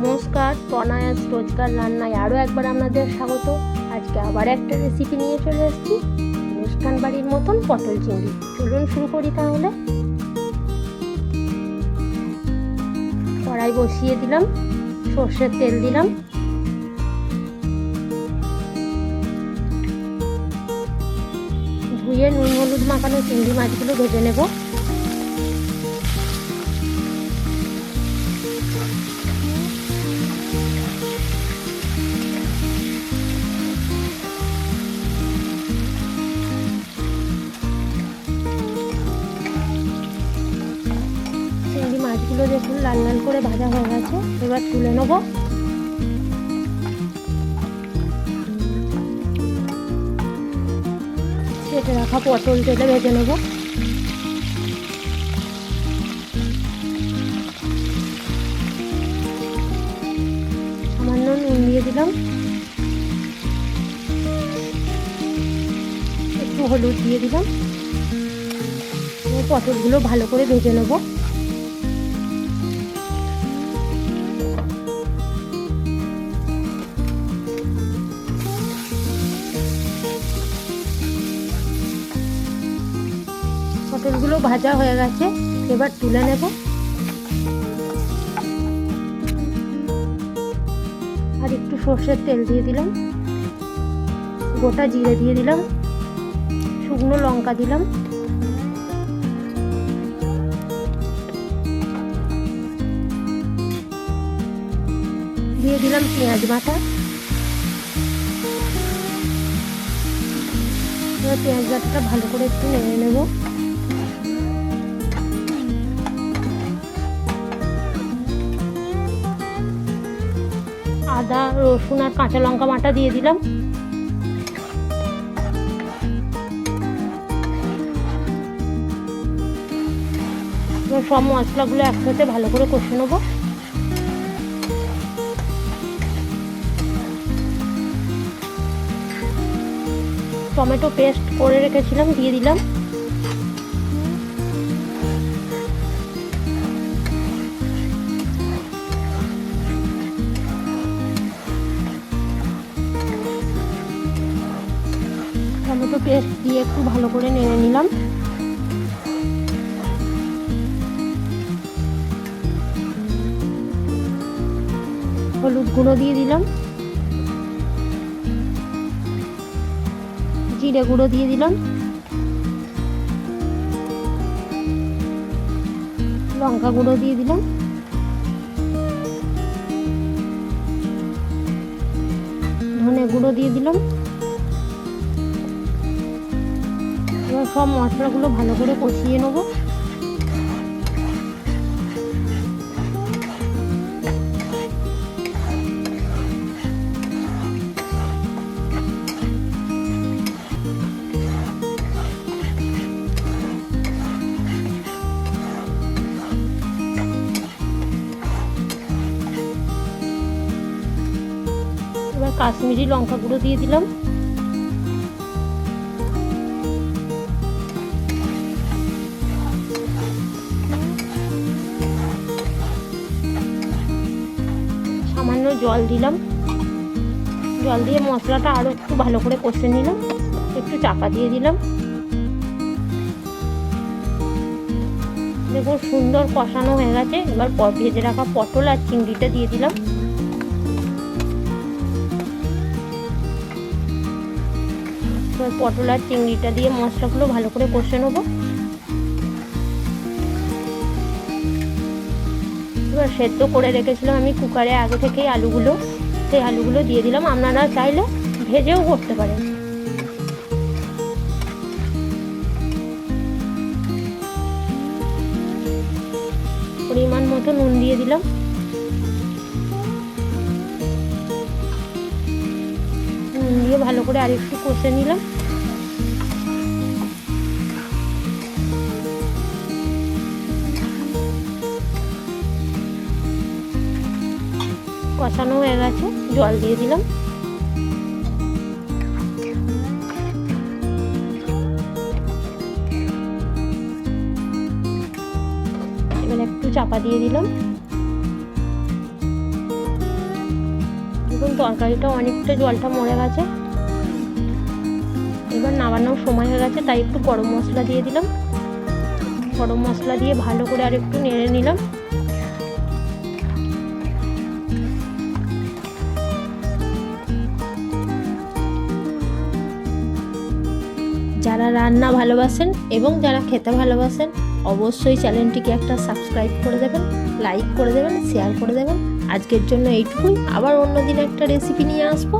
নমস্কার, তনয়াস রোজকার রান্নায় আরও একবার আপনাদের স্বাগত। আজকে আবার একটা রেসিপি নিয়ে চলে এসেছি, অনুষ্ঠান বাড়ির মতন পটল চিংড়ি। চলুন শুরু করি তাহলে। কড়াই বসিয়ে দিলাম, সর্ষের তেল দিলাম, ধুয়ে নুন হলুদ মাখানো চিংড়ি মাছগুলো ভেজে নেব। চিংড়ি মাছগুলো দেখুন লাল লাল করে ভাজা হয়ে গেছে, এবার তুলে নেব। কেটে রাখা পটল তেলে ভেজে নেব। সামান্য নুন দিয়ে দিলাম, একটু হলুদ দিয়ে দিলাম। পটলগুলো ভালো করে ভেজে নেব। পটলগুলো ভাজা হয়ে গেছে, এবার তুলে নেব। আর একটু সর্ষের তেল দিয়ে দিলাম, গোটা জিরে দিয়ে দিলাম, শুকনো লঙ্কা দিলাম, দিয়ে দিলাম পেঁয়াজ বাটা। এবার পেঁয়াজ বাটাটা ভালো করে একটু নেড়ে নেব। আদা রসুন আর কাঁচা লঙ্কা বাটা দিয়ে দিলাম। এবার সব মশলাগুলো একসাথে ভালো করে কষে নেব। টমেটো পেস্ট করে রেখেছিলাম, দিয়ে দিলাম। টমেটো পেস্ট দিয়ে একটু ভালো করে নেড়ে নিলাম। হলুদ গুঁড়ো দিয়ে দিলাম, জিরে গুঁড়ো দিয়ে দিলাম, লঙ্কা গুঁড়ো দিয়ে দিলাম, ধনে গুঁড়ো দিয়ে দিলাম। এবার সব মশলাগুলো ভালো করে কষিয়ে নেব। এবার কাশ্মীরি লঙ্কা গুঁড়ো দিয়ে দিলাম। সামান্য জল দিলাম, জল দিয়ে মশলাটা আরও একটু ভালো করে কষে নিলাম। একটু চাপা দিয়ে দিলাম। দেখুন সুন্দর কষানো হয়ে গেছে। এবার ভেজে রাখা পটল আর চিংড়িটা দিয়ে দিলাম। এবার পটল আর চিংড়িটা দিয়ে মশলাগুলো ভালো করে কষে নেব। এবার সেদ্ধ করে রেখেছিলাম আমি কুকারে আগে থেকেই আলুগুলো, সেই আলুগুলো দিয়ে দিলাম। আপনারা চাইলে ভেজেও করতে পারেন। পরিমাণ মতো নুন দিয়ে দিলাম। নুন দিয়ে ভালো করে আরেকটু কষে নিলাম। কষানো হয়ে গেছে, জল দিয়ে দিলাম। এবার একটু চাপা দিয়ে দিলাম। তরকারিটা অনেকটা জলটা মরে গেছে। এবার নামানোর সময় হয়ে গেছে, তাই একটু গরম মশলা দিয়ে দিলাম। গরম মশলা দিয়ে ভালো করে আর একটু নেড়ে নিলাম। যারা রান্না ভালোবাসেন এবং যারা খেতে ভালোবাসেন অবশ্যই চ্যানেলটিকে একটা সাবস্ক্রাইব করে দেবেন, লাইক করে দেবেন, শেয়ার করে দেবেন। আজকের জন্য এইটুকুই, আবার অন্য দিন একটা রেসিপি নিয়ে আসবো।